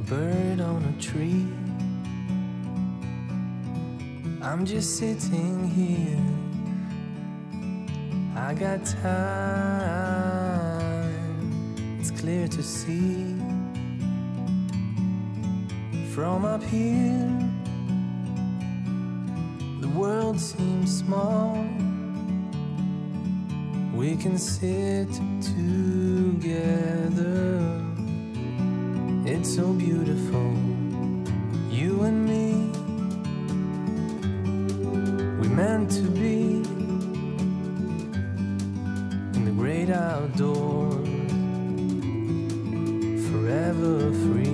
bird on a tree. I'm just sitting here. I got time. It's clear to see. From up here, the world seems small. We can sit together. It's so beautiful, you and me. We meant to be in the great outdoors, forever free.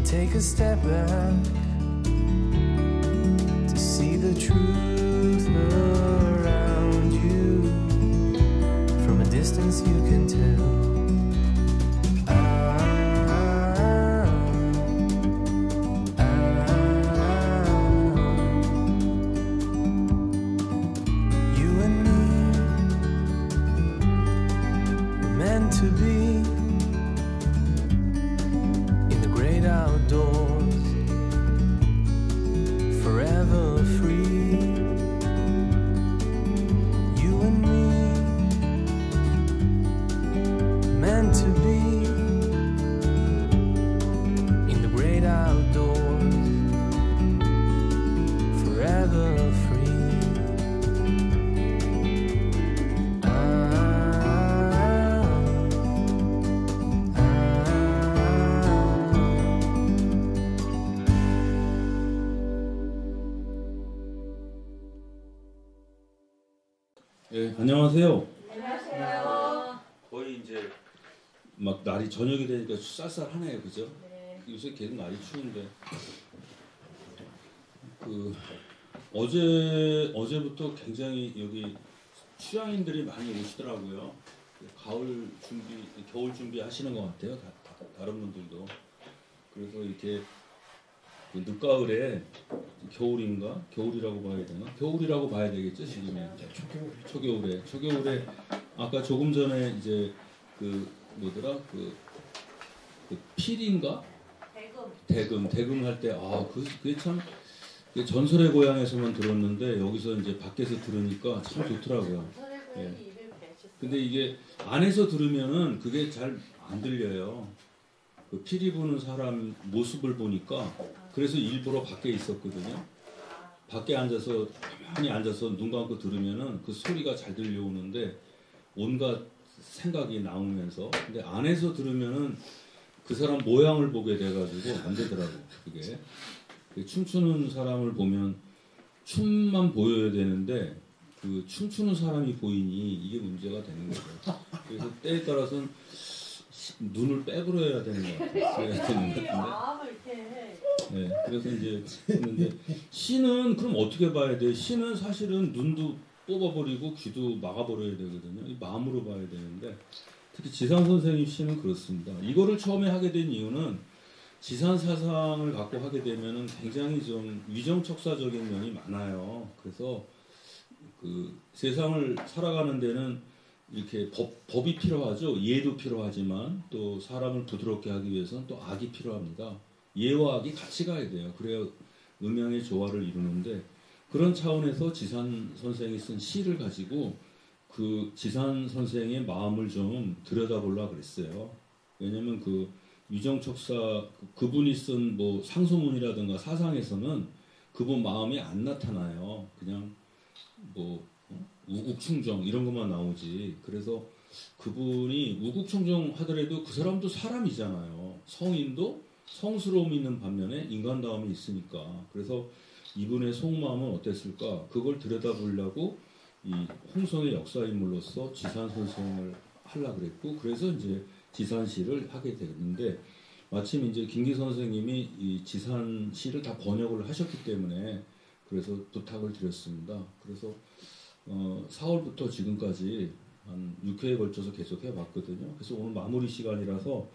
Take a step back to see the truth around you. From a distance you can tell. You and me were meant to be outdoors, forever free. You and me, meant to be in the great outdoors, forever free. 네, 안녕하세요. 안녕하세요. 거의 이제 막 날이 저녁이 되니까 쌀쌀하네요, 그죠? 네. 요새 계속 날이 추운데 어제부터 굉장히 여기 취향인들이 많이 오시더라고요. 가을 준비, 겨울 준비하시는 것 같아요. 다른 분들도. 그래서 이렇게 늦가을에 겨울인가? 겨울이라고 봐야 되나? 겨울이라고 봐야 되겠죠, 지금이. 초겨울에 아까 조금 전에 이제 필인가? 대금 할 때 그게 참 전설의 고향에서만 들었는데 여기서 이제 밖에서 들으니까 참 좋더라고요. 예. 근데 이게 안에서 들으면은 그게 잘 안 들려요. 그 피리 부는 사람 모습을 보니까 그래서 일부러 밖에 있었거든요. 밖에 앉아서 가만히 앉아서 눈 감고 들으면은 그 소리가 잘 들려오는데 온갖 생각이 나오면서 근데 안에서 들으면은 그 사람 모양을 보게 돼가지고 안 되더라고. 그게 춤추는 사람을 보면 춤만 보여야 되는데 그 춤추는 사람이 보이니 이게 문제가 되는 거죠. 그래서 때에 따라서는 눈을 빼버려야 되는 것 같아요. 그래야 되는 것 같은데. 네, 그래서 이제 했는데 시는 그럼 어떻게 봐야 돼? 시는 사실은 눈도 뽑아버리고 귀도 막아버려야 되거든요. 이 마음으로 봐야 되는데 특히 지산 선생님 시는 그렇습니다. 이거를 처음에 하게 된 이유는 지산 사상을 갖고 하게 되면은 굉장히 좀 위정척사적인 면이 많아요. 그래서 그 세상을 살아가는 데는 이렇게 법이 필요하죠. 예도 필요하지만 또 사람을 부드럽게 하기 위해서는 또 악이 필요합니다. 예와 악이 같이 가야 돼요. 그래야 음양의 조화를 이루는데 그런 차원에서 지산 선생이 쓴 시를 가지고 그 지산 선생의 마음을 좀 들여다보려고 그랬어요. 왜냐면 그 위정척사 그분이 쓴 뭐 상소문이라든가 사상에서는 그분 마음이 안 나타나요. 그냥 뭐 우국충정 이런 것만 나오지. 그래서 그분이 우국충정 하더라도 그 사람도 사람이잖아요. 성인도 성스러움이 있는 반면에 인간다움이 있으니까. 그래서 이분의 속마음은 어땠을까? 그걸 들여다보려고 이 홍성의 역사인물로서 지산 선생을 하려고 그랬고, 그래서 이제 지산시를 하게 됐는데, 마침 이제 김기 선생님이 이 지산시를 다 번역을 하셨기 때문에 그래서 부탁을 드렸습니다. 그래서 4월부터 지금까지 한 6회에 걸쳐서 계속 해봤거든요. 그래서 오늘 마무리 시간이라서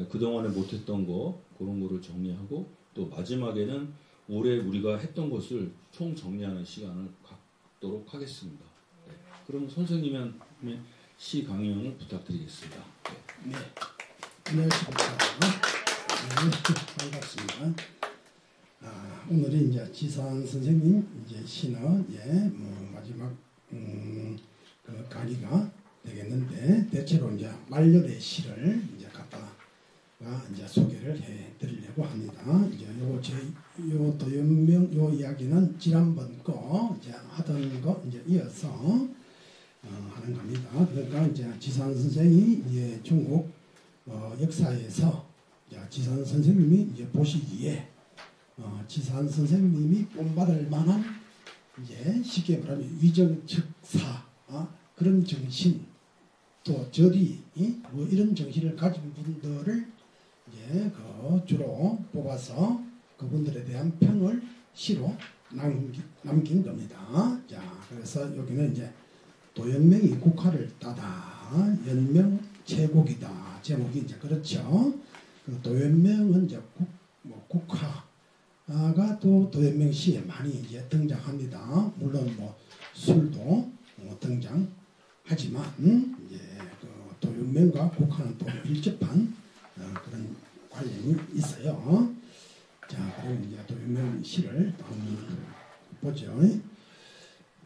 그동안에 못했던 거 그런 거를 정리하고 또 마지막에는 올해 우리가 했던 것을 총 정리하는 시간을 갖도록 하겠습니다. 네. 그럼 선생님의 시 강연을 부탁드리겠습니다. 네. 안녕하십니까. 네, 반갑습니다. 오늘이 이제 지산 선생님 이제 시는 마지막 그 강의가 되겠는데 대체로 이제 말년의 시를 이제 갖다가 이제 소개를 해드리려고 합니다. 이제 요 도연명 요 이야기는 지난번 거 이제 하던 거 이제 이어서 하는 겁니다. 그러니까 이제 지산 선생이 이제 중국 역사에서 지산 선생님이 이제 보시기에 지산 선생님이 본받을 만한 이제 쉽게 말하면 위정측사 그런 정신 또 저리 뭐 이런 정신을 가진 분들을 이제 주로 뽑아서 그분들에 대한 평을 시로 남긴 겁니다. 자, 그래서 여기는 이제 도연명이 국화를 따다 연명 제곡이다 제목이 이제 그렇죠. 그 도연명은 이제 국화가 또 도연명 시에 많이 이제 등장합니다. 물론 뭐 술도 등장하지만 이제 그 도연명과 국화는 또 밀접한 그런 관련이 있어요. 자, 그럼 이제 도연명 시를 한번 보죠.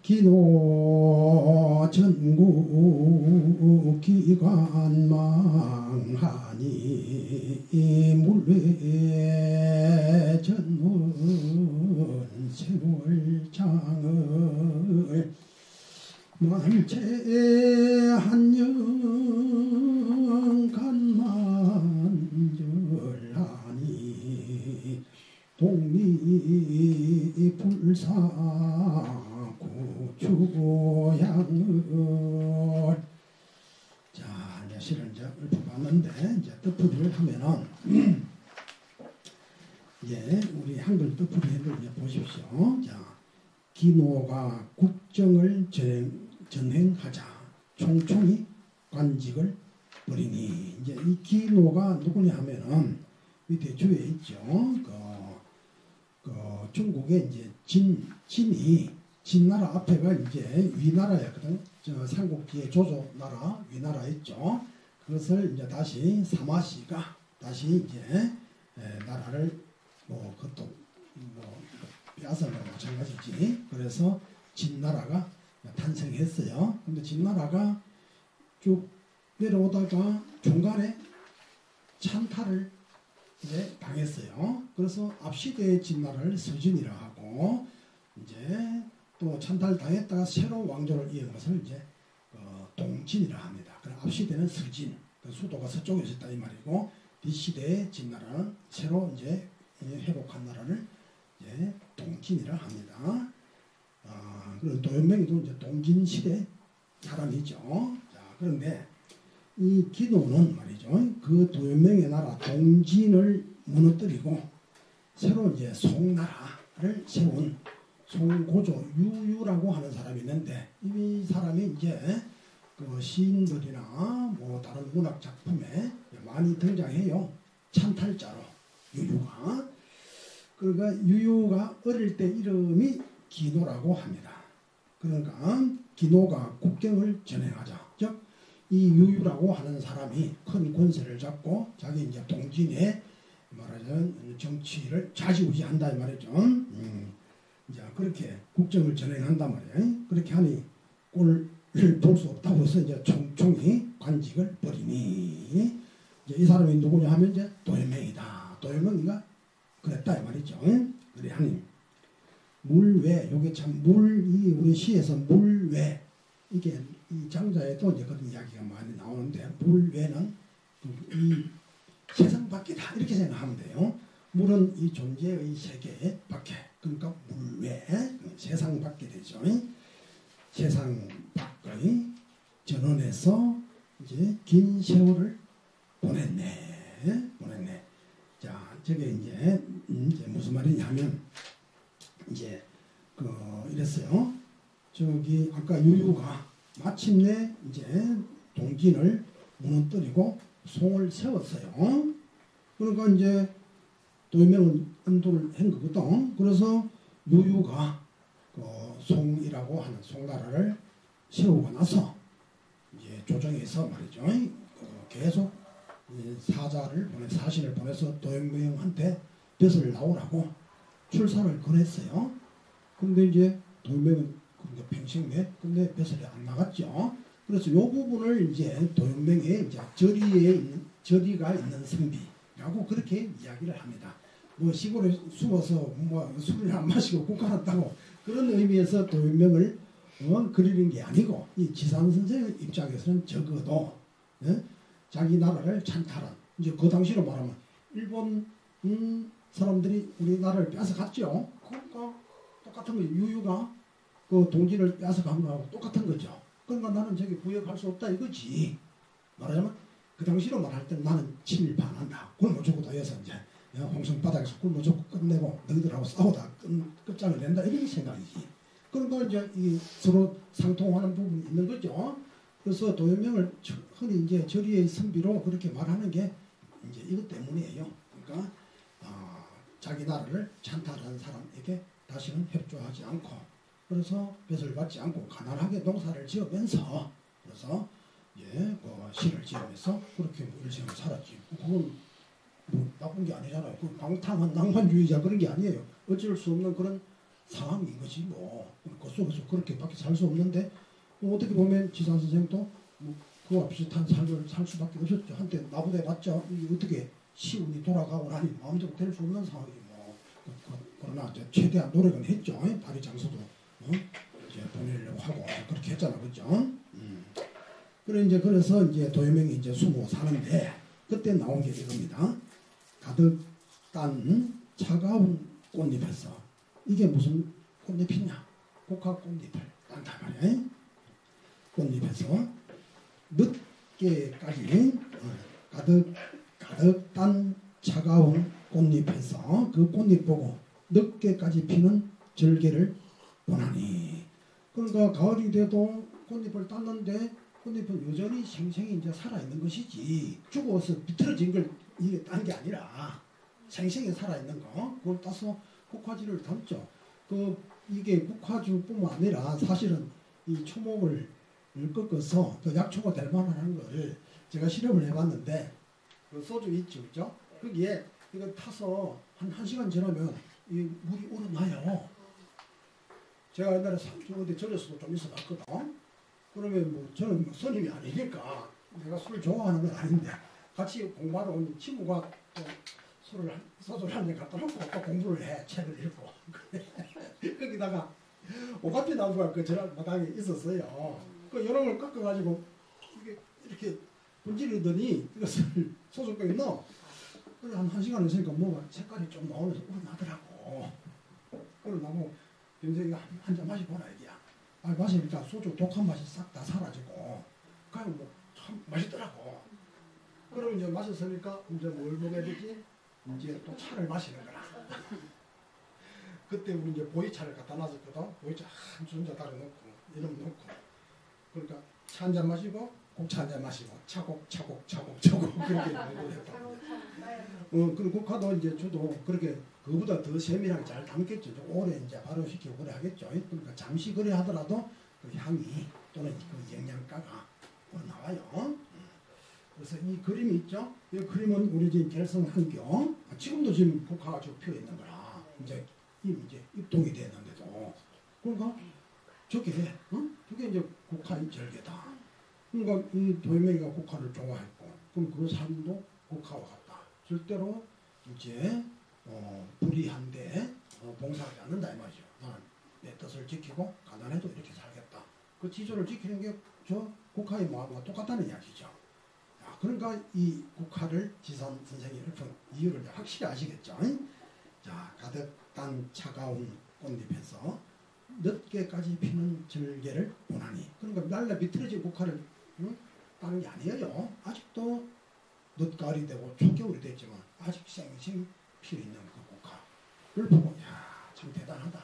기노 전국 기관망하니 물외 전문 세월장을 만체 한영 간만절하니 독립 불사구 주양을 자 이제 시를 이제 읊어봤는데 이제 뜻풀이를 하면은 이제 우리 한글 뜻풀이를 이제 보십시오. 자 기노가 국정을 전행하자 총총히 관직을 버리니 이제 이 기노가 누구냐 하면은 밑에 주에 있죠. 중국의 이제 진이 진나라 앞에가 이제 위나라였거든. 저 삼국지의 조조 나라 위나라 있죠. 그것을 이제 다시 사마시가 다시 이제 나라를 뭐 그것도 뭐 빼앗아는 마찬가지지. 그래서 진나라가 탄생했어요. 근데 진나라가 쭉 내려오다가 중간에 찬탈을 이제 당했어요. 그래서 앞시대의 진나라를 서진이라 하고 이제 또 찬탈 당했다가 새로 왕조를 이은 것을 이제 동진이라 합니다. 그럼 앞시대는 서진, 그 수도가 서쪽에 있었다 이 말이고 뒷시대의 진나라는 새로 이제 회복한 나라를 이제 동진이라 합니다. 그리고 도연명이도 이제 동진 시대 사람이죠. 자, 그런데 이 기노는 말이죠. 그 도연명의 나라 동진을 무너뜨리고 새로 이제 송나라를 세운 송고조 유유라고 하는 사람이 있는데 이 사람이 이제 그 시인들이나 뭐 다른 문학 작품에 많이 등장해요. 찬탈자로 유유가. 그러니까 유유가 어릴 때 이름이 기노라고 합니다. 그러니까 기노가 국경을 전행하자. 즉 이 유유라고 하는 사람이 큰 권세를 잡고 자기 이제 동진에 말하자면 정치를 좌지우지한다 이 말이죠. 이제 그렇게 국정을 전행한단 말이에요. 그렇게 하니 꼴을 볼 수 없다고 해서 이제 총총히 관직을 버리니 이제 이 사람이 누구냐 하면 이제 도연명이다. 도연명이가 그랬다 이 말이죠. 그래 하니 물외 요게 참 물이 우리 시에서 물외 이게 이 장자에도 이제 그런 이야기가 많이 나오는데 물외는 이 세상 밖이다 이렇게 생각하면 돼요. 물은 이 존재의 세계 밖에 그러니까 물외 세상 밖에 되죠. 세상 밖의 전원에서 이제 긴 세월을 보냈네. 자, 저게 이제 무슨 말이냐면 이제 이랬어요. 저기 아까 유유가 마침내 이제 동진을 무너뜨리고 송을 세웠어요. 그러니까 이제 도유명은 안도를 한 거거든. 그래서 유유가 그 송이라고 하는 송나라를 세우고 나서 이제 조정에서 말이죠. 계속 사신을 보내서 도유명한테 벼슬을 나오라고 출사를 권했어요. 근데 이제 도유명은 그러니까 평생내 근데 벼슬이 안 나갔죠. 그래서 이 부분을 이제 도유명의 이제 저리가 있는 선비라고 그렇게 이야기를 합니다. 뭐 시골에 숨어서 뭐 술을 안 마시고 국가났다고 그런 의미에서 도유명을 그리는 게 아니고 이 지산 선생의 입장에서는 적어도 자기 나라를 찬탈한 이제 그 당시로 말하면 일본 사람들이 우리나라를 뺏어갔죠. 그러니까 똑같은 거 유유가 그 동진을 뺏어간 거하고 똑같은 거죠. 그러니까 나는 저기 부역할 수 없다 이거지. 말하자면 그 당시로 말할 때 나는 친일 반한다. 굶어 죽고도 해서 이제 홍성바닥에서 굶어 죽고 끝내고 너희들하고 싸우다 끝장을 낸다 이런 생각이지. 그러니까 이제 이 서로 상통하는 부분이 있는 거죠. 그래서 도유명을 흔히 이제 저리의 선비로 그렇게 말하는 게 이제 이것 때문이에요. 그러니까 자기 나라를 찬탈한 사람에게 다시는 협조하지 않고 그래서 벼슬 받지 않고 가난하게 농사를 지으면서 그래서 그 시를 지으면서 그렇게 뭐 일생을 살았지. 그건 뭐 나쁜 게 아니잖아요. 그 방탕한 낭만주의자 그런 게 아니에요. 어쩔 수 없는 그런 상황인 거지 뭐. 그 속에서 그렇게밖에 살 수 없는데 뭐 어떻게 보면 지산 선생도 뭐 그와 비슷한 삶을 살 수밖에 없었죠. 한때 나부대 봤죠. 이게 어떻게 시운이 돌아가고 나니 마음대로 될 수 없는 상황이 뭐. 그러나 이제 최대한 노력은 했죠. 파리 장소도 이제 보내려고 하고 그렇게 했잖아, 그죠? 그래서 이제 도유명이 이제 숨어 사는데 그때 나온 게 이겁니다. 가득 딴 차가운 꽃잎에서 이게 무슨 꽃잎이냐? 국화 꽃잎을 딴단 말이야. 꽃잎에서 늦게까지 가득 딴 차가운 꽃잎에서 그 꽃잎 보고 늦게까지 피는 절개를 보나니. 그러니까 가을이 돼도 꽃잎을 땄는데 꽃잎은 여전히 생생히 이제 살아있는 것이지 죽어서 비틀어진 걸 이게 딴 게 아니라 생생히 살아있는 거 그걸 따서 국화지를 담죠. 이게 국화주뿐만 아니라 사실은 이 초목을 꺾어서 그 약초가 될 만한 걸 제가 실험을 해봤는데 그 소주 있죠, 그죠? 거기에 이거 타서 한 1시간 지나면 이 물이 우러나요. 제가 옛날에 어디 절에서도 좀 있어봤거든. 그러면 뭐 저는 선임이 아니니까 내가 술을 좋아하는 건 아닌데 같이 공부하러 온 친구가 또 소주를 한 잔 갖다 놓고 또 공부를 해. 책을 읽고. 거기다가 오가피 나무가 그 절 마당에 있었어요. 그 여러 걸 깎아가지고 이게 이렇게 분질이더니 이것을 소주병에 넣어. 그래 한 1시간 있으니까 뭐가 색깔이 좀 나오면서 우러나더라고. 우러나고 변생이가 한 잔 마셔보라 이게야. 마시니까 소주 독한 맛이 싹 다 사라지고 그냥 뭐 참 맛있더라고. 그럼 이제 마셨으니까 이제 뭘 먹어야 되지? 이제 또 차를 마시는 거라. 그때 우리 이제 보이차를 갖다 놨었거든. 보이차 한 순자 달아놓고 이름 놓고 그러니까 차 한 잔 마시고 국차 한 잔 마시고 차곡 그렇게 먹었다. 그리고 국화도 이제 저도 그렇게 그보다 더 세밀하게 잘 담겠죠. 오래 이제 발효시키고 그래 하겠죠. 그러니까 잠시 그래 하더라도 그 향이 또는 그 영양가가 나와요. 그래서 이 그림이 있죠. 이 그림은 우리 지금 결성한 경 지금도 지금 국화가 저 피어 있는 거라 이제 입동이 됐는데도 그러니까 저게 이제 국화의 절개다. 그러니까 이 도유명이가 국화를 좋아했고 그럼 그 삶도 국화와 같다. 절대로 이제 불의한데 봉사하지 않는다 이 말이죠. 나는 내 뜻을 지키고 가난해도 이렇게 살겠다. 그 지조를 지키는 게 저 국화의 마음과 똑같다는 이야기죠. 그러니까 이 국화를 지산 선생이 읊은 이유를 확실히 아시겠죠. 자, 가득 딴 차가운 꽃잎에서 늦게까지 피는 절개를 보나니. 그러니까 날라 비틀어진 국화를 따는 게 아니에요. 아직도 늦가을이 되고 초겨울이 됐지만 아직 생생 피어있는 그 국화를 보고 야, 참 대단하다.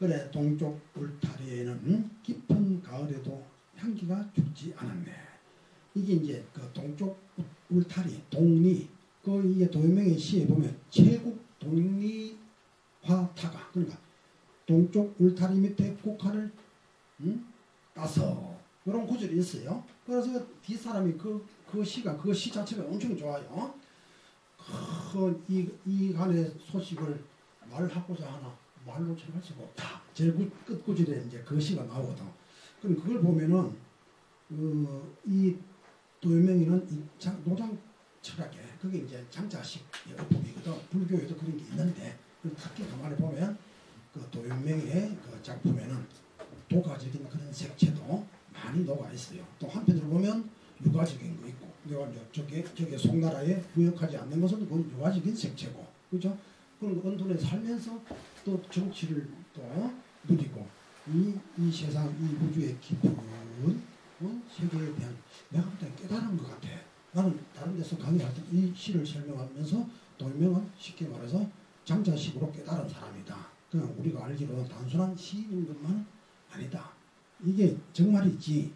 그래 동쪽 울타리에는 깊은 가을에도 향기가 죽지 않았네. 이게 이제 그 동쪽 울타리 동리 그 이게 도요명의 시에 보면 최국 동리화타가 그러니까 동쪽 울타리 밑에 국화를 따서 이런 구절이 있어요. 그래서 뒷사람이 그 시가 그 시 자체가 엄청 좋아요. 이 간의 소식을 말하고자 하나 말로 전할 수가 없다. 제일 끝구절에 이제 그 시가 나오거든. 그럼 그걸 보면은 이 도요명이는 이 노장 철학에 그게 이제 장자식 어법이거든. 불교에도 그런 게 있는데 특히 가만히 보면 그 도요명의 그 작품에는 도가적인 그런 색채도 많이 녹아 있어요. 또 한편으로 보면 유가적인 거 있고, 내가 이제 저게 송나라에 부역하지 않는 것은 그건 유가적인 색채고, 그죠? 그런 언둔에 살면서 또 정치를 또 누리고, 이 세상, 이 우주의 깊은 세계에 대한 내가 볼 때 깨달은 것 같아. 나는 다른 데서 강의할 때 이 시를 설명하면서 도요명은 쉽게 말해서 장자식으로 깨달은 사람이다. 그냥 우리가 알기로는 단순한 시인 것만은 아니다. 이게 정말이지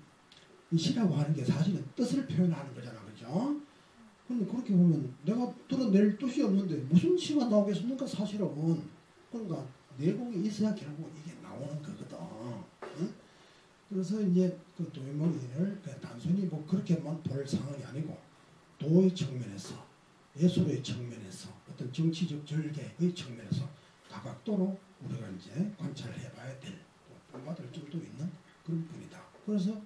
이 시라고 하는 게 사실은 뜻을 표현하는 거잖아, 그죠? 근데 그렇게 보면 내가 들어낼 뜻이 없는데 무슨 시가 나오겠습니까, 사실은. 그러니까 내공이 있어야 결국 이게 나오는 거거든. 응? 그래서 이제 그 도요명을 단순히 뭐 그렇게만 볼 상황이 아니고 도의 측면에서 예술의 측면에서 어떤 정치적 절개의 측면에서 다각도로 우리가 이제 관찰해봐야 될 본받을 점도 있는 그런 분이다. 그래서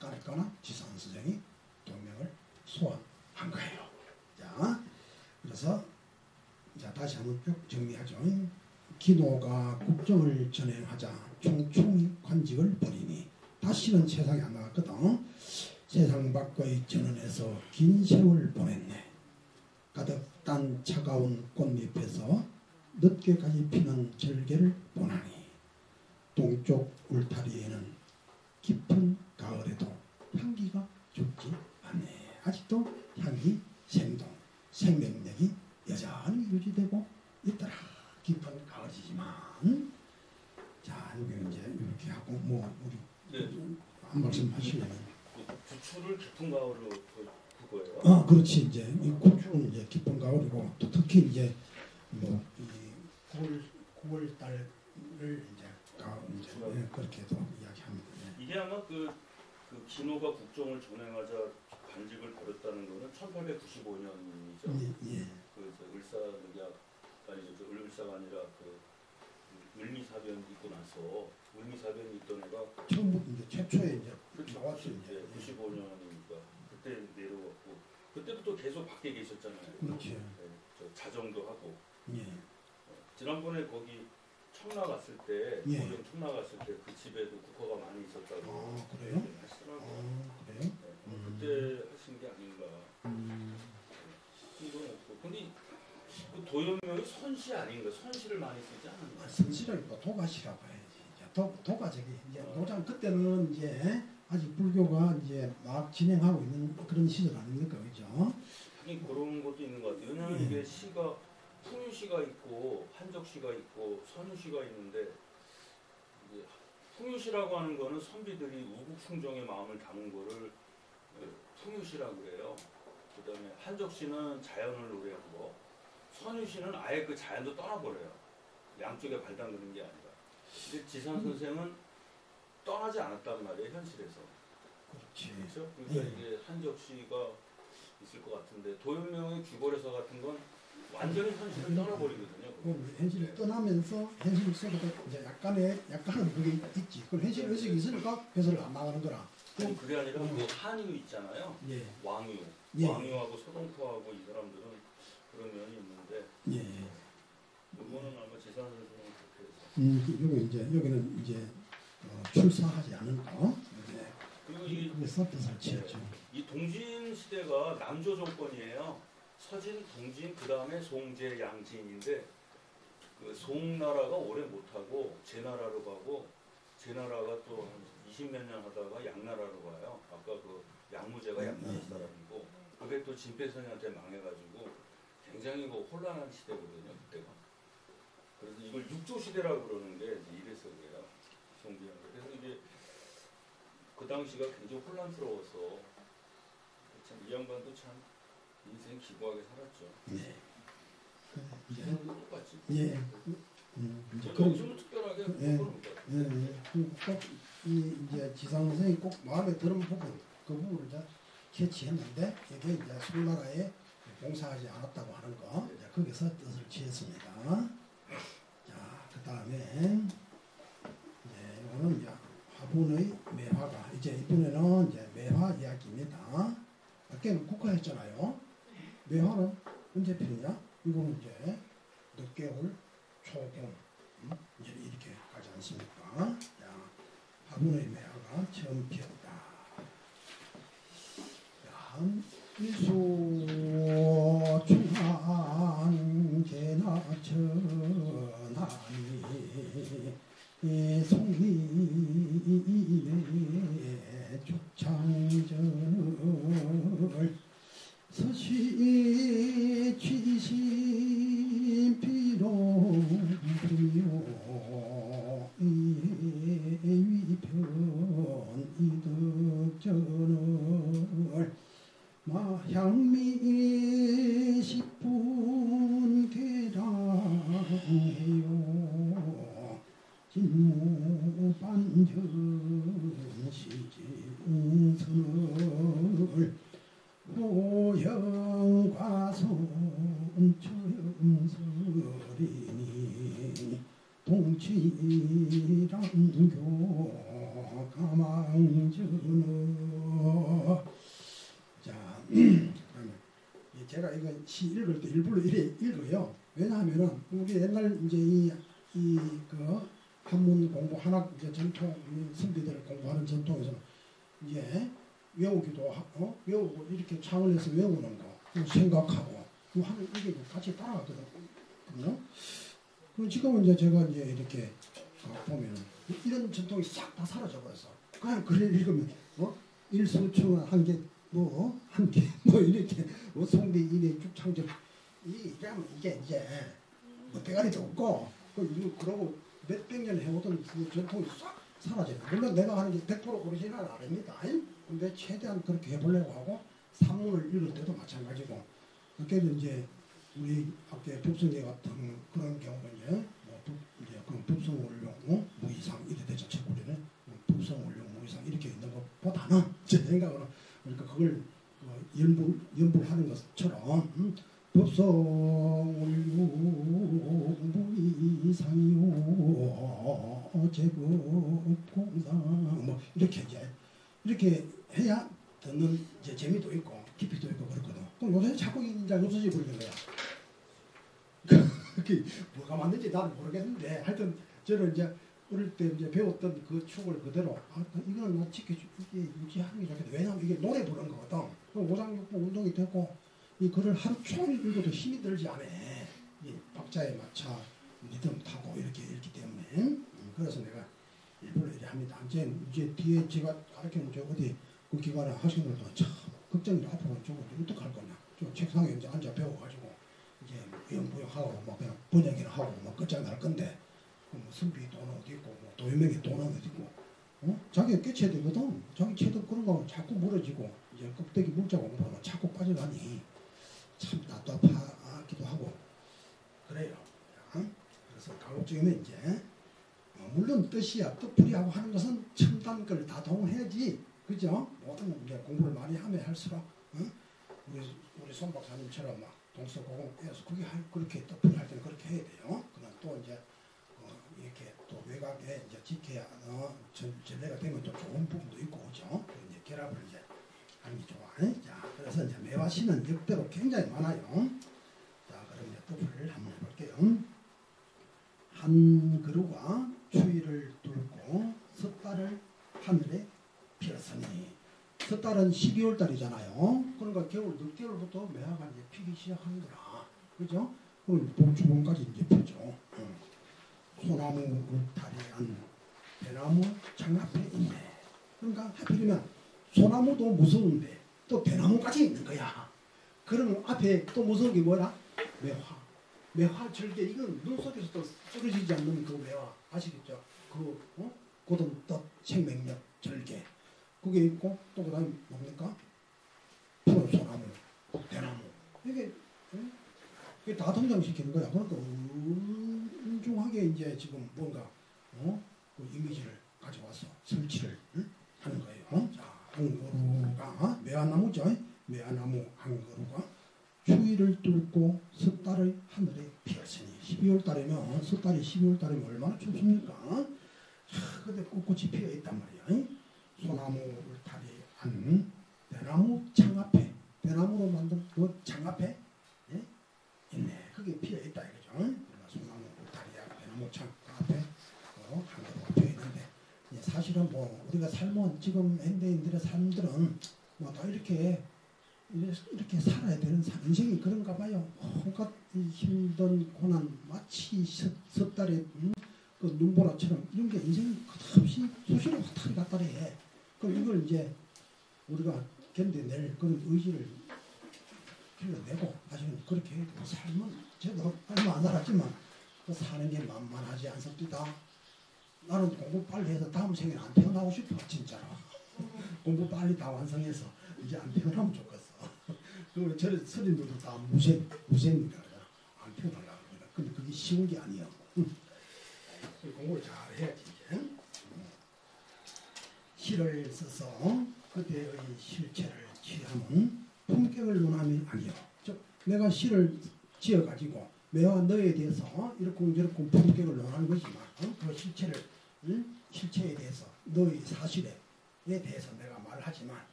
까니까나 지산 선생이 도요명을 소환한 거예요. 자, 그래서 자 다시 한번 쭉 정리하죠. 기노가 국정을 전행하자 총총히 관직을 버리니 다시는 세상에 안 나갔거든. 세상 밖의 전원에서 긴 세월 보냈네. 가득 딴 차가운 꽃잎에서 늦게까지 피는 절개를 보나니 동쪽 울타리에는 깊은 가을에도 향기가 죽지 않네. 아직도 향기 생동, 생명력이 여전히 유지되고 있더라. 깊은 가을이지만 자 여기는 이제 이렇게 하고 뭐 우리 한 말씀 하시려면 부추를 깊은 가을로 그거예요. 아 그렇지 이제 이 고추는 이제 깊은 가을이고 또 특히 이제 뭐 이 9월 달을 이제 가을 이제 그렇게도 이야기합니다. 이게 아마 그 기노가 국정을 전행하자 관직을 버렸다는 거는 1895년이죠. 예. 그 을사늑약 아니죠. 을사가 아니라 그 을미사변 있고 나서 을미사변 있던 애가 처음부터 이제 최초에 이제 그렇죠. 나왔죠. 이제 95년이니까 그때 내려왔고 그때부터 계속 밖에 계셨잖아요. 그렇죠. 네, 저 자정도 하고. 예. 지난번에 거기 청라 갔을 때, 예. 고령 청라 갔을 때 그 집에도 국화가 많이 있었다고 아 그래요? 하시더라고요. 아 그래요? 네, 그때 하신 게 아닌가. 이건 없고. 근데 그 도요명이 선시 아닌가? 선시를 많이 쓰지 않았나? 선시라기보다 도가시라고 해야지. 이제 도가적이 이제 노장 그때는 이제 아직 불교가 이제 막 진행하고 있는 그런 시절 아닙니까, 그죠? 하긴 그런 것도 있는 것 같아요. 왜냐하면 이게 시가 풍유시가 있고 한적시가 있고 선유시가 있는데 이제 풍유시라고 하는 거는 선비들이 우국충정의 마음을 담은 거를 풍유시라고 그래요. 그다음에 한적시는 자연을 노래하고 선유시는 아예 그 자연도 떠나버려요. 양쪽에 발담그는 게 아니라. 근데 지산 선생은 떠나지 않았단 말이에요, 현실에서. 그렇지. 그렇죠? 그러니까 이게 한적시가 있을 것 같은데 도요명의 규골에서 같은 건 완전히 현실을 떠나버리거든요. 현실을 떠나면서 현실 속에도 이제 약간은 그게 있지. 그 현실 의식이 있으니까 회사를 안 나가는 거라. 그게 아니라 그 한유 있잖아요. 예. 왕유. 예. 왕유하고 소동포하고 이 사람들은 그런 면이 있는데. 예. 이거는 아마 지산 선생은 그렇게 해서. 요거 이제 여기는 이제 출사하지 않은 거. 이제 그리고 이 그래서 뜻을 지었죠. 이 동진 시대가 남조 정권이에요. 서진, 동진, 그 다음에 송제, 양진인데 그 송나라가 오래 못하고 제나라로 가고 제나라가 또 한 20몇 년 하다가 양나라로 가요. 아까 그 양무제가 양나라 사람이고 그게 또 진패선이한테 망해가지고 굉장히 뭐 혼란한 시대거든요. 그때가. 그래서 이걸 육조 시대라고 그러는 게 이제 이래서 그래요. 정비한 게. 그래서 이게 그 당시가 굉장히 혼란스러워서 참 이 양반도 참 인생 기구하게 살았죠. 네. 이제는 똑같지. 예. 제가 좀 특별하게 그런 것 같아요. 꼭이 이제 지상 선생이 꼭 마음에 드는 부분 그 부분을 이제 캐치했는데 이게 이제 송나라에 봉사하지 않았다고 하는 거 이제 거기서 뜻을 지었습니다. 자, 그 다음에 이제 이거는 이제 화분의 매화가 이제 이번에는 이제 매화 이야기입니다. 아까는 국화했잖아요. 매화는 언제 피느냐? 이거는 이제 늦겨울 초봄 이제 이렇게 가지 않습니까? 자, 화분의 매화가 처음 피었다. 일수 중한 개나 천하니 송리의 죽창절 서시 취신 비로 불요 위편 이득전을 마향미 십분 개랑해요 진무반전 시진선을 호영과선 처음설이니 동치랑교 가망전어 자, 제가 이거 시 읽을 때 일부러 이래 읽어요. 왜냐하면은 우리 옛날 이제 그 한문 공부 한학 이제 전통 선비들 공부하는 전통에서는 이제 외우기도 하고 외우고 이렇게 창을 해서 외우는 거 생각하고 하는 이게 같이 따라가거든요. 그럼 지금은 이제 제가 이제 이렇게 보면은 이런 전통이 싹 다 사라져 버렸어. 그냥 글을 읽으면 일수충 한개 뭐 이렇게 송비 이래 쭉창절 이러면 이게 이제 뭐 대가리도 없고 그러고 몇백 년 해오던 그 전통이 싹 사라져요. 물론 내가 하는 게 100% 오리지널 아닙니다. 근데 최대한 그렇게 해보려고 하고 산문을 읽을 때도 마찬가지고 그래도 이제 우리 학교에 법성계 같은 그런 경우는 이제 그런 법성원룡 무이상 이래 되죠. 책구리는 법성원룡 무이상 이렇게 있는 것보다는 제 생각으로 그러니까 그걸 연불하는 것처럼 법성원룡 무이상이요 제법공상 뭐 이렇게 해야 듣는 이제 재미도 있고 깊이도 있고 그렇거든. 그럼 요새 자꾸 이제 없어지고 있는 거야. 그게 뭐가 맞는지 나는 모르겠는데 하여튼 저는 이제 어릴 때 이제 배웠던 그 축을 그대로 이거는 나 이게 유지하는 게 좋겠다. 왜냐하면 이게 노래 부르는 거거든. 오장육부 운동이 되고 이 글을 하루 종일 읽어도 힘이 들지 않아. 이 박자에 맞춰 리듬 타고 이렇게 읽기 때문에 그래서 내가 일부러 이렇게 합니다. 이제 뒤에 제가 가르치는 저 어디 그 기관에 하시는 분들도 참 걱정이 앞으로 저거 어떡할 거냐. 저 책상에 이제 앉아 배워가지고 이제 연부하고 뭐 그냥 번역이나 하고 뭐 끝장날 건데 뭐 선비 돈은 어디 있고 뭐 도유명이 돈은 어디 있고 자기가 깨쳐야 되거든. 자기 채도 그런 거 자꾸 물어지고 이제 껍데기 물자 공부하면 자꾸 빠져가니 참 답답하기도 하고 그래요. 그래서 가급적이면 이제 물론 뜻이야 뜻풀이하고 하는 것은 첨단 걸 다 동해야지 그죠? 모든 이제 공부를 많이 하면 할수록 우리 손 박사님처럼 막 동서고공해서 그렇게 뜻풀이 할 때는 그렇게 해야 돼요. 그러나 또 이제 이렇게 또 외곽에 이제 지켜야 전례가 되면 또 좋은 부분도 있고 그죠? 이제 결합을 이제 하는 게 좋아. 자, 그래서 이제 매화시는 역대로 굉장히 많아요. 자, 그럼 이제 뜻풀이를 한번 해볼게요. 한 그루가 추위를 뚫고 섣달을 하늘에 피었으니 섣달은 12월 달이잖아요. 그러니까 겨울 늦겨울부터 매화가 이제 피기 시작하는 거라. 그죠? 그럼 봄 초봄까지 이제 피죠. 소나무 울타리한 대나무 장앞에 있네. 그러니까 하필이면 소나무도 무서운데 또 대나무까지 있는 거야. 그러면 앞에 또 무서운 게 뭐야? 매화. 매화 절개 이건 눈 속에서도 쓰러지지 않는 그 매화 아시겠죠? 그 고든 뜻 생명력 절개 그게 있고 또 그다음에 뭡니까? 푸른 소나무, 대나무 이게 다 등장시키는 거야. 그러니까 운중하게 이제 지금 뭔가 그 이미지를 가져와서 설치를 하는 거예요. 자, 한 그루가 매화나무죠. 매화나무 한 그루가 추위를 뚫고 섣달의 하늘에 피었으니 12월 달이면 섣달이 12월 달이면 얼마나 춥습니까? 근데 꿋꿋이 피어 있단 말이야. 소나무 울타리 안 대나무 창 앞에 대나무로 만든 그 창 앞에 있네. 그게 피어 있다 이거죠. 소나무 울타리 앞 대나무 창 앞에 한 그루가 피어 있는데 사실은 뭐 우리가 삶은 지금 현대인들의 삶들은 뭐 다 이렇게 살아야 되는 인생이 그런가 봐요. 온갖 힘든 고난 마치 섣달에 그 눈보라처럼 이런 게 인생이 끝없이 수시로 왔다리 갔다리 해. 그럼 이걸 이제 우리가 견뎌낼 그런 의지를 길러내고 사실은 그렇게 삶은 저도 얼마 안 살았지만 그 사는 게 만만하지 않습니다. 나는 공부 빨리 해서 다음 생에는 안 태어나고 싶어 진짜로. 공부 빨리 다 완성해서 이제 안 태어나면 좋겠어. 그리고 저런 서린들도 다 무생입니다. 안 태어나려고 합니다. 근데 그게 쉬운 게 아니에요. 공부를 잘 해야지 이제. 시를 써서 그때의 실체를 취하면 품격을 논함이 아니요. 즉 내가 시를 지어가지고 매와 너에 대해서 이렇게 저렇게 품격을 논하는 거지만 그 실체에 대해서 너의 사실에 대해서 내가 말을 하지만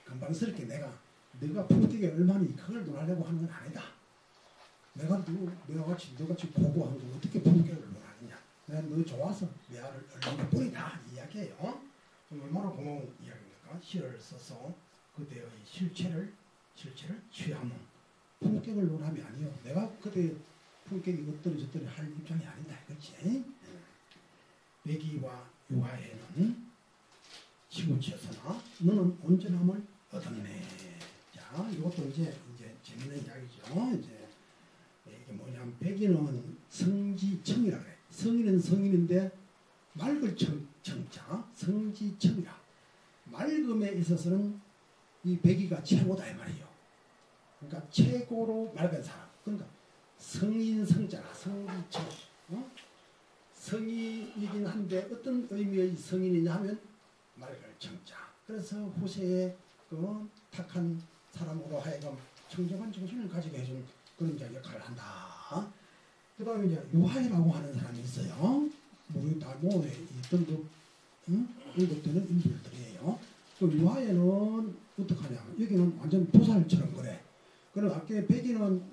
금방스럽게 내가 품격이 얼마나 그걸 논하려고 하는 건 아니다. 내가 너같이 고고한 걸 어떻게 품격을 논하느냐. 내가 너 좋아서 매화를 얼마나 뿐이다 이야기예요. 얼마나 고마운 이야기입니까? 시를 써서 그때의 실체를 취하면 품격을 논함이 아니요. 내가 그때 품격이 어떠리 저떠리 할 입장이 아니다. 그렇지? 백이와 유화에는 시구치였으나 너는 온전함을 얻었네. 자, 이것도 이제 재밌는 이야기죠. 이제 이게 뭐냐면 백이는 성지청이라 그래. 성인은 성인인데 맑을 청자 성지청이라. 맑음에 있어서는 이 백이가 최고다 이 말이에요. 그러니까 최고로 맑은 사람. 그러니까 성인 성자라 성지청. 성인이긴 한데 어떤 의미의 성인이냐 하면 맑을 청자. 그래서 후세에 그 탁한 사람으로 하여금 청정한 정신을 가지게 해준 그런 이제 역할을 한다. 그 다음에 이제 유하이라고 하는 사람이 있어요. 뭐 다모에 등급 등급되는 인물들이에요. 그 유하에는 어떡하냐? 여기는 완전 보살처럼 그래. 그럼 아까 백이는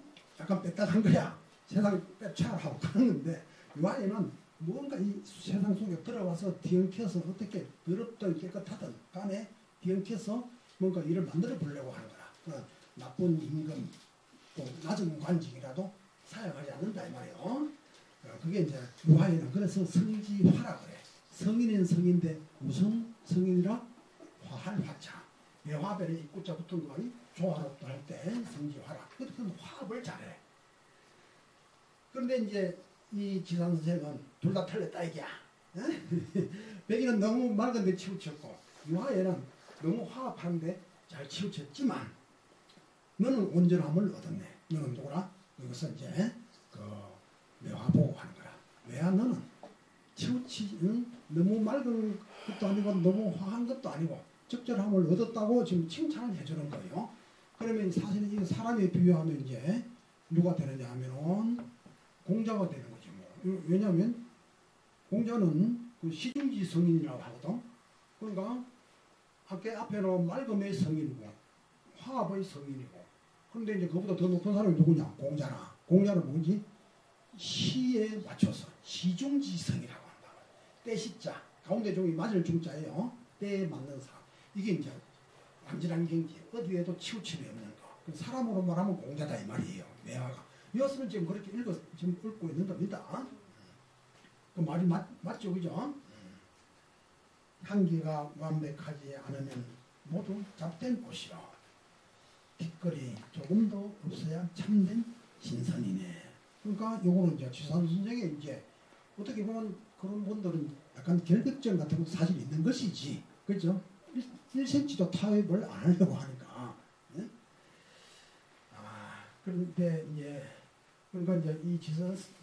약간 뺐다한 거야. 세상 빼차하고 가는데 유하에는 뭔가 이 세상 속에 들어와서 뒤엉켜서 어떻게 더럽든 깨끗하든 간에 뒤엉켜서 뭔가 일을 만들어 보려고 하는 거라. 그러니까 나쁜 임금 또 낮은 관직이라도 사용하지 않는다 이 말이에요. 그게 이제 유하에는 그래서 성지화라 그래. 성인은 성인데 무슨 성인이라? 화할 화차. 매화별에 입구자 붙은 거 아니? 조화롭다 할 때 성지화라. 그렇게 화합을 잘해. 그런데 이제 이 지산 선생은 둘 다 틀렸다 이게야. 백이는 너무 맑은데 치우쳤고 유하에는 너무 화합하는데 잘 치우쳤지만 너는 온전함을 얻었네. 너는 누구라? 이것은 이제 그 매화보고 하는 거라. 매화 너는 너무 맑은 것도 아니고 너무 화한 것도 아니고 적절함을 얻었다고 지금 칭찬을 해주는 거예요. 그러면 사실은 이 사람에 비유하면 이제 누가 되느냐 하면은 공자가 되는 거지 뭐. 왜냐하면 공자는 그 시중지 성인이라고 하거든. 그러니까 앞에는 맑음의 성인이고 화합의 성인이고. 그런데 이제 그보다 더 높은 사람이 누구냐? 공자나. 공자는 뭐지? 시에 맞춰서 시중지성이라고 한다. 때시자 가운데 종이 맞을 중자예요. 때에 맞는 사람. 이게 이제 완전한 경지. 어디에도 치우침이 없는 거. 사람으로 말하면 공자다 이 말이에요. 매화가. 이것은 지금 그렇게 지금 읽고 있는 겁니다. 그 말이 맞죠, 그죠? 향기가 완벽하지 않으면 모두 잡된 꽃이라. 빛거리 조금도 없어야 참된 신선이네. 그러니까 요거는 이제 지산 선생의 이제 어떻게 보면 그런 분들은 약간 결벽증 같은 것도 사실 있는 것이지, 그죠? 1cm도 타협을 안 하려고 하니까. 예? 그런데 이제 그러니까 이제 이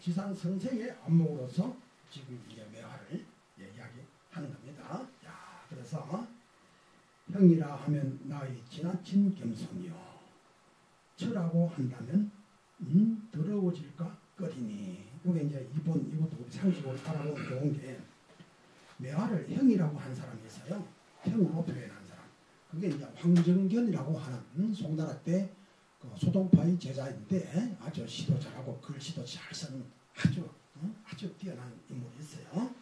지산 선생의 안목으로서 지금 이제 매화를 이야기하는 겁니다. 자, 그래서 형이라 하면 나의 지나친 겸손이요. 처라고 한다면 더러워질까 꺼리니. 이게 이제 이것도 우리 상식으로 알아보면 좋은 게 매화를 형이라고 한 사람이 있어요. 형으로 표현한 사람. 그게 이제 황정견이라고 하는 송나라 때 그 소동파의 제자인데 아주 시도 잘하고 글씨도 잘 쓴 아주 뛰어난 인물이 있어요.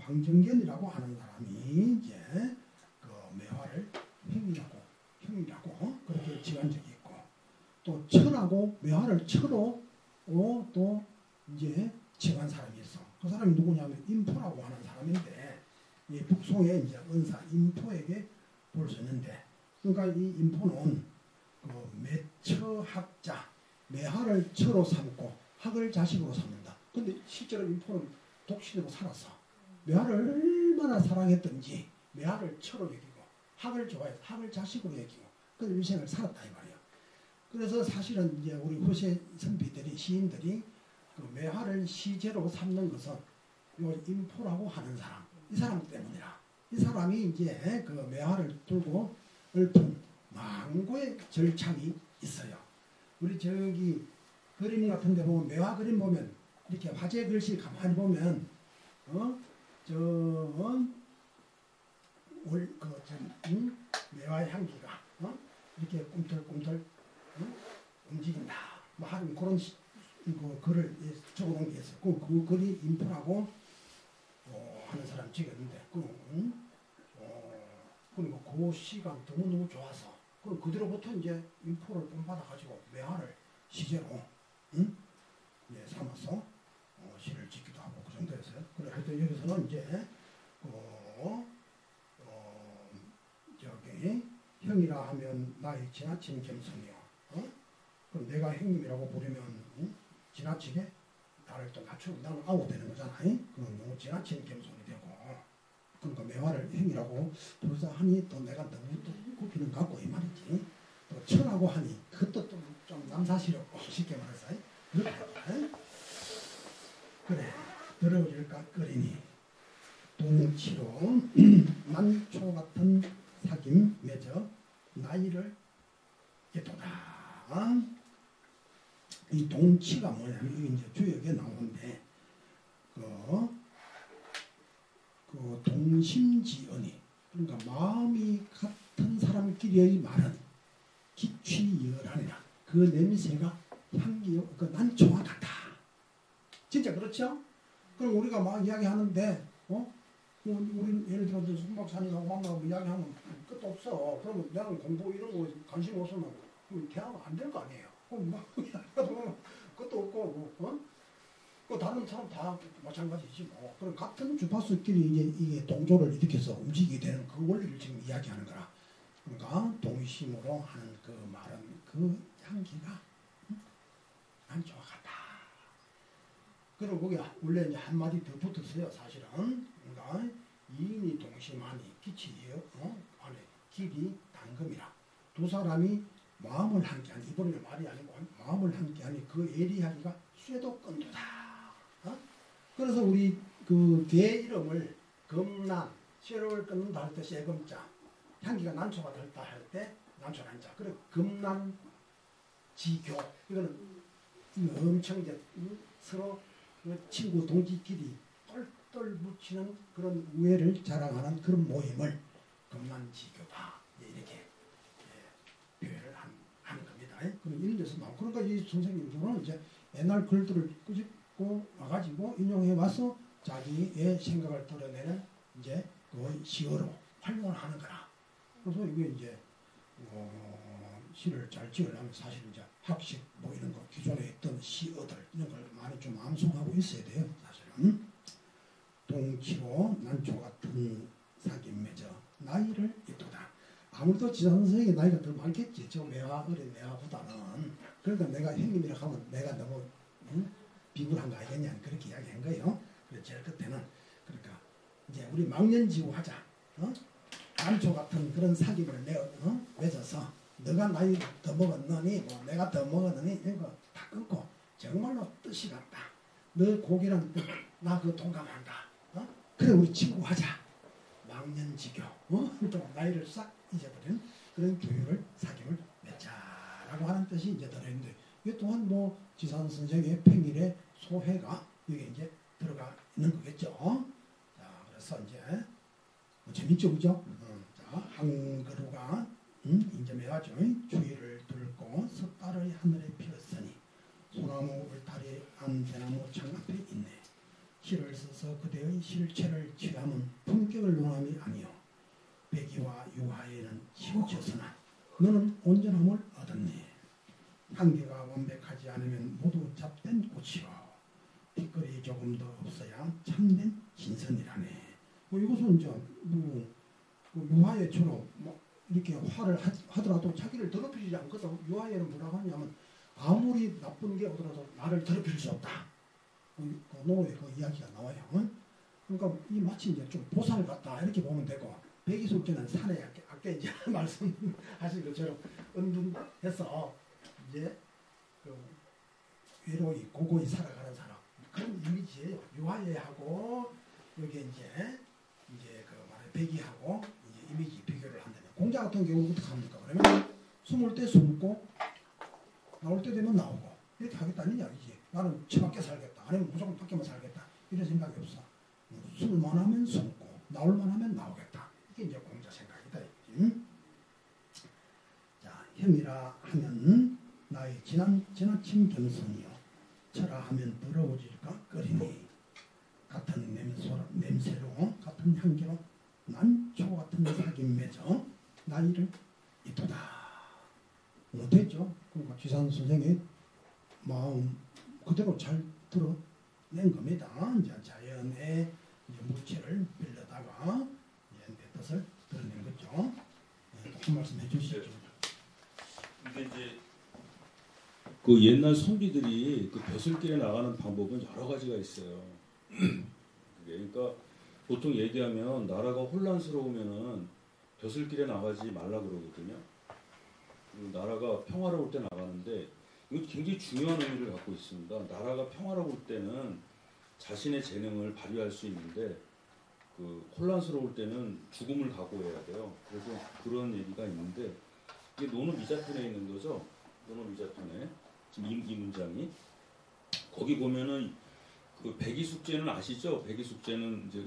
황정견이라고 하는 사람이 이제 그 매화를 형이라고 그렇게 지은 적이 있고, 또 철하고 매화를 철로 또 이제 칭한 사람이 있어. 그 사람이 누구냐면 인포라고 하는 사람인데, 이 북송의 이제 은사 인포에게 볼 수 있는데, 그러니까 이 인포는 그 매처학자, 매화를 처로 삼고 학을 자식으로 삼는다. 근데 실제로 인포는 독신으로 살았어. 매화를 얼마나 사랑했던지 매화를 처로 여기고 학을 좋아해서 학을 자식으로 여기고 그 일생을 살았다 이 말이야. 그래서 사실은 이제 우리 후세 선비들이 시인들이 그 매화를 시제로 삼는 것은 요 인포라고 하는 사람, 이 사람 때문이라. 이 사람이 이제 그 매화를 들고 읊은 망고의 절창이 있어요. 우리 저기 그림 같은 데 보면 매화 그림 보면 이렇게 화재 글씨 가만히 보면 매화의 향기가 이렇게 꿈틀꿈틀 움직인다. 뭐 하는 그런 그 글을 적어놓은 게 있어요. 그 글이 인포라고 하는 사람 찍었는데 그리고 그 시가 너무너무 좋아서 그대로부터 이제 인포를 본받아가지고 매화를 시제로 삼아서 시를 짓기도 하고 그 정도였어요. 그래 하여튼 여기서는 이제 저기 형이라 하면 나의 지나친 겸손이요. 그럼 내가 형님이라고 부르면 지나치게 나를 또 낮추고 나는 아웃되는 거잖아. 그럼 너무 지나친 겸손이 되고, 그러니까 매화를 형이라고 부르자 하니 또 내가 너무 또 굽히는 것 같고 이 말이지. 또 철하고 하니 그것도 좀 남사시럽고 쉽게 말해서 그래 더러워질까 끓이니 동치로 난초 같은 사김 맺어 나이를 예도다. 이 동치가 뭐냐면 이게 이제 주역에 나오는데 그 동심지언이, 그러니까 마음이 같은 사람끼리의 말은 기취열하니라. 그 냄새가 향기 그 난초와 같다. 진짜 그렇죠? 그럼 우리가 막 이야기하는데 우리 예를 들어 손 박사님하고 만나고 이야기하면 끝도 없어. 그러면 나는 공부 이런 거 관심 없으면 대화가 안 될 거 아니에요. 그럼 막 끝도 없고 그 다른 사람 다 마찬가지지 뭐. 그럼 같은 주파수끼리 이게 동조를 일으켜서 움직이게 되는 그 원리를 지금 이야기하는 거라. 그러니까 동심으로 하는 그 말은 그 향기가 난초와 같다. 그리고 거기 원래 이제 한 마디 더 붙었어요. 사실은. 그러니까 이인이 동심하니 기치예요. 안에 길이 당금이라. 두 사람이 마음을 함께하니, 이번에 말이 아니고 마음을 함께하니 그 예리하기가 쇠도 끈도다. 그래서 우리 그 개 이름을 금난, 쇠를 끊는다 할 때 쇠금자, 향기가 난초가 들다 할 때 난초 난자. 그리고 금난 지교, 이거는 엄청 이제 서로 친구 동지끼리 똘똘 묻히는 그런 우애를 자랑하는 그런 모임을 금난지교다 이렇게 표현을 하는 겁니다. 그럼 이런 데서 나오고, 그러니까 이 선생님들은 이제 옛날 글들을 끄집고 와가지고 인용해 와서 자기의 생각을 드러내는 이제 그 시어로 활용을 하는 거라. 그래서 이게 이제 시를 잘 지으려면 사실 이제 학식 뭐 이런 거 기존에 있던 시어들 이런 걸 많이 좀 암송하고 있어야 돼요. 사실은. 동치로 난초 같은 사김 맺어 나이를 있도다. 아무래도 지산 선생의 나이가 더 많겠지. 저 매화 어린 매화보다는. 그러니까 내가 형님이라 하면 내가 너무 비굴한 거 아니겠냐 그렇게 이야기한 거예요. 그래서 제일 끝에는 그러니까 이제 우리 망년지우하자. 난초 같은 그런 사귐을 맺어서 너가 나이 더 먹었느니 뭐 내가 더 먹었느니 이런 거 다 끊고 정말로 뜻이 같다. 너 고기란 뜻, 나 그거 동감한다. 그래 우리 친구하자. 망년지교. 좀 나이를 싹 잊어버린 그런 교육을 사귐을 맺자라고 하는 뜻이 이제 들어있는데 이게 또한 뭐 지산 선생의 평일의 소회가 여기 이제 들어가 있는 거겠죠. 자 그래서 이제 뭐 재밌죠, 그죠? 자 한그루가 인점해가지고 주위를 둘고 섣달의 하늘에 피었으니 소나무 울타리 안 대나무 창 앞에 있네. 시를 써서 그대의 실체를 취함은 품격을 논함이 아니요 배기와 유하에는 치우쳤으나 너는 온전함을 얻었네. 한계가 완벽하지 않으면 모두 잡된 꽃이요 뒷거리 조금 더 없어야 참된 진선이라네. 뭐 이것은 이제 유하예처럼 뭐 이렇게 화를 하더라도 자기를 더럽히지 않거든. 유하예는 뭐라고 하냐면 아무리 나쁜 게 오더라도 나를 더럽힐 수 없다. 그 노예 그 이야기가 나와요. 그러니까 이 마치 이제 좀 보살 같다 이렇게 보면 되고 백이숙제는 산에 아까 이제 말씀하신 것처럼 은둔해서 이제 그 외로이 고고히 살아가는 사람 그런 이미지예요. 유하예하고 여기 이제 그 말해 백이하고 이제 이미지 비교를 한다면 공자 같은 경우는 어떻게 합니까? 그러면 숨을 때 숨고 나올 때 되면 나오고 이렇게 하겠다는 이야기지. 나는 집 밖에 살겠다. 아니면 무조건 밖에만 살겠다. 이런 생각이 없어. 숨을만 하면 숨고 나올만 하면 나오겠다. 이게 이제 공자 생각이다. 자, 형이라 하면 나의 지나친 겸손이요. 철라 하면 더러워질까 끓이니 같은 냄새로 같은 향기로 난초 같은 사귐 맺어 나이를 이쁘다. 못했죠. 그러니까 지산 선생의 마음 그대로 잘 드러낸 겁니다. 이제 자연의 이제 물체를 빌려다가 이제 내 뜻을 드러낸 거죠. 한 말씀 해주시죠. 이게 이제 그 옛날 선비들이 그 벼슬길에 나가는 방법은 여러 가지가 있어요. 그러니까 보통 얘기하면 나라가 혼란스러우면은 벼슬길에 나가지 말라 그러거든요. 나라가 평화로울 때 나가는데 이거 굉장히 중요한 의미를 갖고 있습니다. 나라가 평화로울 때는 자신의 재능을 발휘할 수 있는데 그 혼란스러울 때는 죽음을 각오해야 돼요. 그래서 그런 얘기가 있는데 이게 논어 미자편에 있는 거죠. 논어 미자편에 지금 이 문장이 거기 보면은 그 백이숙제는 아시죠? 백이숙제는 이제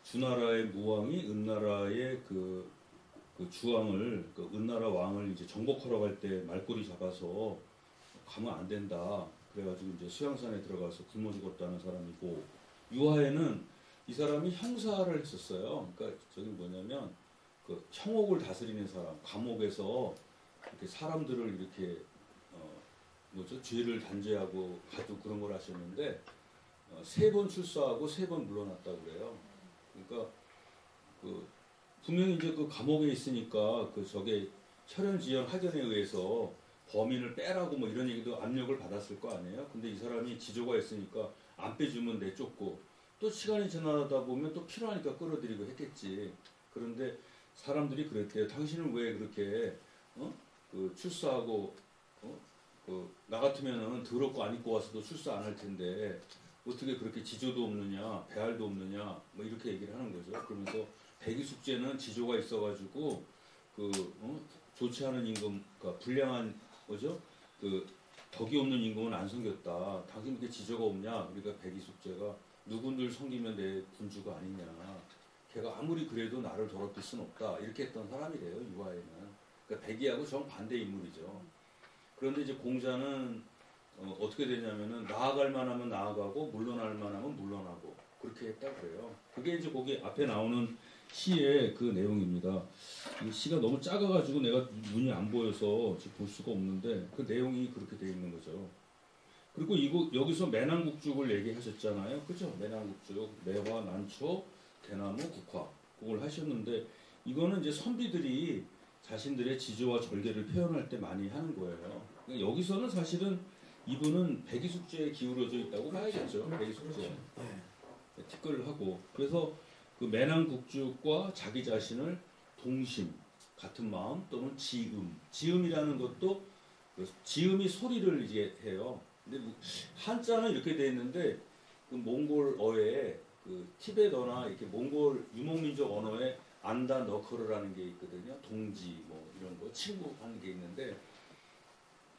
주나라의 무왕이 은나라의 그 주왕을 그 은나라 왕을 이제 정복하러 갈 때 말꼬리 잡아서 가면 안 된다. 그래가지고 이제 수양산에 들어가서 굶어 죽었다는 사람이고 유하에는 이 사람이 형사를 했었어요. 그러니까 저기 뭐냐면 그 형옥을 다스리는 사람, 감옥에서 이렇게 사람들을 이렇게 죄를 단죄하고 가도 그런 걸 하셨는데 3번 출소하고 3번 물러났다고 그래요. 그러니까 그 분명히 이제 그 감옥에 있으니까 그 저게 혈연지연 학연에 의해서 범인을 빼라고 뭐 이런 얘기도 압력을 받았을 거 아니에요. 근데 이 사람이 지조가 있으니까 안 빼주면 내쫓고 또 시간이 지나다 보면 또 필요하니까 끌어들이고 했겠지. 그런데 사람들이 그랬대요. 당신은 왜 그렇게 그 출소하고 나 같으면은 더럽고 안 입고 와서도 출소 안 할 텐데 어떻게 그렇게 지조도 없느냐, 배알도 없느냐, 뭐 이렇게 얘기를 하는 거죠. 그러면서 백이숙제는 지조가 있어가지고 좋지 않은 임금, 그러니까 불량한 뭐죠? 그 덕이 없는 임금은 안 섬겼다. 당신 그게 지조가 없냐? 그러니까 백이숙제가 누군들 섬기면 내 군주가 아니냐. 걔가 아무리 그래도 나를 더럽힐 순 없다. 이렇게 했던 사람이래요. 유하에는. 그러니까 백이하고 정반대 인물이죠. 그런데 이제 공자는 어떻게 되냐면은 나아갈 만하면 나아가고 물러날 만하면 물러나고 그렇게 했다고 그래요. 그게 이제 거기 앞에 나오는 시의 그 내용입니다. 이 시가 너무 작아가지고 내가 눈이 안 보여서 지금 볼 수가 없는데 그 내용이 그렇게 돼 있는 거죠. 그리고 여기서 매낭국죽을 얘기하셨잖아요. 그죠? 매낭국죽, 매화, 난초, 대나무, 국화 그걸 하셨는데 이거는 이제 선비들이 자신들의 지조와 절개를 표현할 때 많이 하는 거예요. 그러니까 여기서는 사실은 이분은 백이숙제에 기울어져 있다고 봐야겠죠. 백이숙제. 티끌을 하고 그래서 그 매난국죽과 자기 자신을 동심, 같은 마음 또는 지음. 지음이라는 것도 지음이 소리를 이제 해요. 근데 한자는 이렇게 돼 있는데 그 몽골어에 그 티베트나 이렇게 몽골 유목민족 언어에 안다 너커르라는 게 있거든요. 동지 뭐 이런 거 친구 하는 게 있는데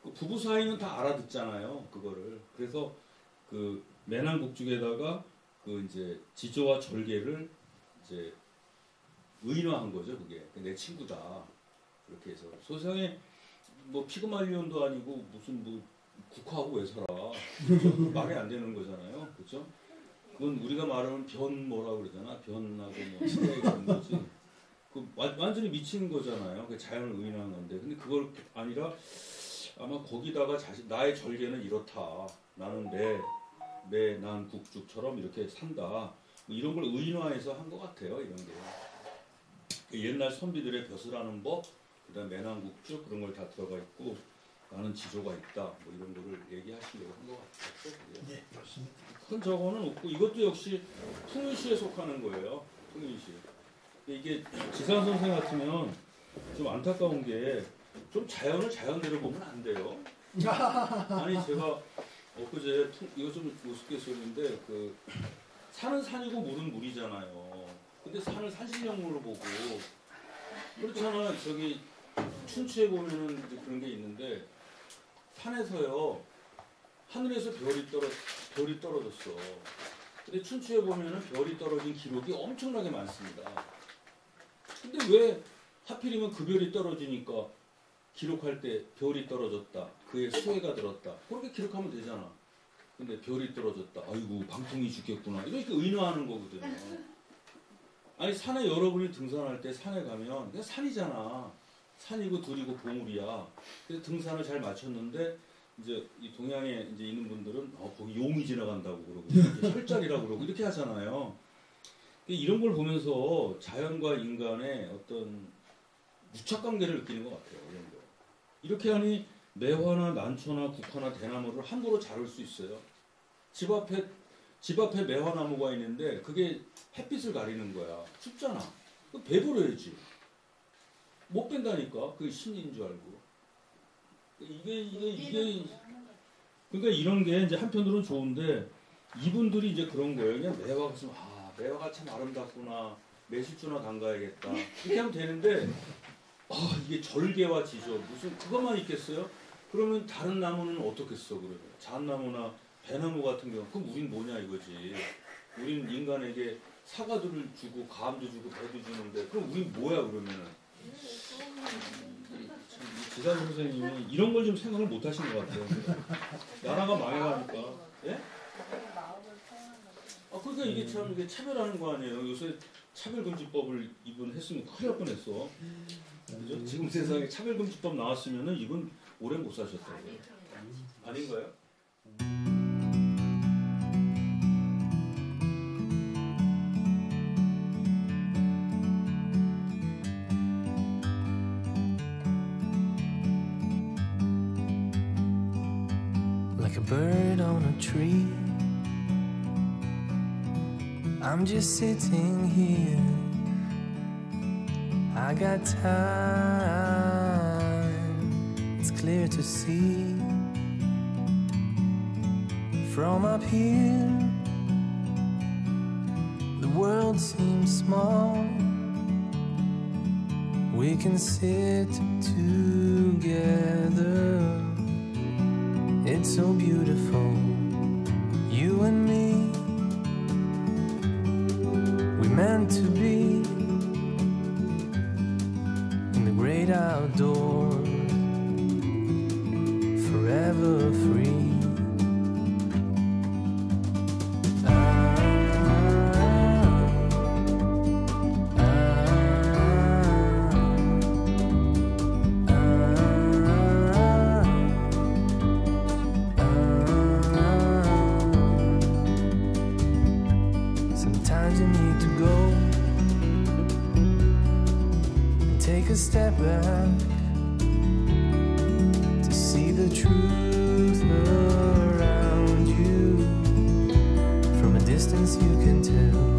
그 부부 사이는 다 알아듣잖아요. 그거를. 그래서 그 매난국죽에다가 그 이제 지조와 절개를 이제 의인화한 거죠. 그게 내 친구다. 그렇게 해서 소상에 뭐 피그말리온도 아니고 무슨 뭐 국화하고 왜 살아? 말이 안 되는 거잖아요. 그렇죠? 그건 우리가 말하는 변 뭐라 그러잖아. 변하고 뭐 시대에 그런 거지. 그 완전히 미친 거잖아요. 그 자연을 의인화한 건데. 근데 그걸 아니라 아마 거기다가 나의 절개는 이렇다. 나는 난 국죽처럼 이렇게 산다. 뭐 이런 걸 의인화해서 한 것 같아요. 이런 게. 옛날 선비들의 벼슬하는 법, 그다음 매난국죽 그런 걸 다 들어가 있고 나는 지조가 있다. 뭐 이런 거를 얘기하시려고 한 것 같아요. 네, 그렇습니다. 큰 저거는 없고 이것도 역시 풍윤시에 속하는 거예요. 풍윤시. 이게 지산 선생 같으면 좀 안타까운 게 좀 자연을 자연대로 보면 안 돼요. 아니 제가 엊그제 이거 좀 우스갯소리인데 그 산은 산이고 물은 물이잖아요. 근데 산을 산신령으로 보고 그렇잖아. 저기 춘추에 보면은 이제 그런 게 있는데 산에서요 하늘에서 별이 떨어졌어. 근데 춘추에 보면은 별이 떨어진 기록이 엄청나게 많습니다. 근데 왜 하필이면 그 별이 떨어지니까 기록할 때 별이 떨어졌다. 그의 수해가 들었다. 그렇게 기록하면 되잖아. 근데 별이 떨어졌다. 아이고 방통이 죽겠구나. 이렇게 의인화하는 거거든요. 아니 산에 여러분이 등산할 때 산에 가면 그냥 산이잖아. 산이고 들이고 보물이야. 그래서 등산을 잘 마쳤는데 이제 이 동양에 이제 있는 분들은 거기 용이 지나간다고 그러고 혈자리라고 그러고 이렇게 하잖아요. 이런 걸 보면서 자연과 인간의 어떤 유착관계를 느끼는 것 같아요. 이런 거. 이렇게 하니 매화나 난초나 국화나 대나무를 함부로 자를 수 있어요. 집 앞에 매화나무가 있는데 그게 햇빛을 가리는 거야. 춥잖아. 배부려야지. 못 뺀다니까. 그게 신인 줄 알고. 이게 그러니까 이런 게 이제 한편으로는 좋은데 이분들이 이제 그런 거예요. 그냥 매화가 있으면 매화가 참 아름답구나. 매실주나 담가야겠다. 이렇게 하면 되는데 이게 절개와 지조 무슨 그것만 있겠어요? 그러면 다른 나무는 어떻겠어? 그러면 잣나무나 배나무 같은 경우 그럼 우린 뭐냐 이거지. 우린 인간에게 사과들을 주고 감도 주고 배도 주는데 그럼 우린 뭐야 그러면은. 지산 선생님이 이런 걸 좀 생각을 못 하신 것 같아요. 나라가 망해가니까. 예? 그러니까 이게 참 이게 차별하는 거 아니에요. 요새 차별금지법을 이분 했으면 큰일 날 뻔했어. 그죠? 지금 세상에 차별금지법 나왔으면은 이분 오래 못 사셨다고요. 아닌가요? Like a bird on a tree, I'm just sitting here. I got time, it's clear to see. From up here, the world seems small. We can sit together. It's so beautiful, you and me. We meant to be in the great outdoors, forever free. A step back to see the truth distance you can tell.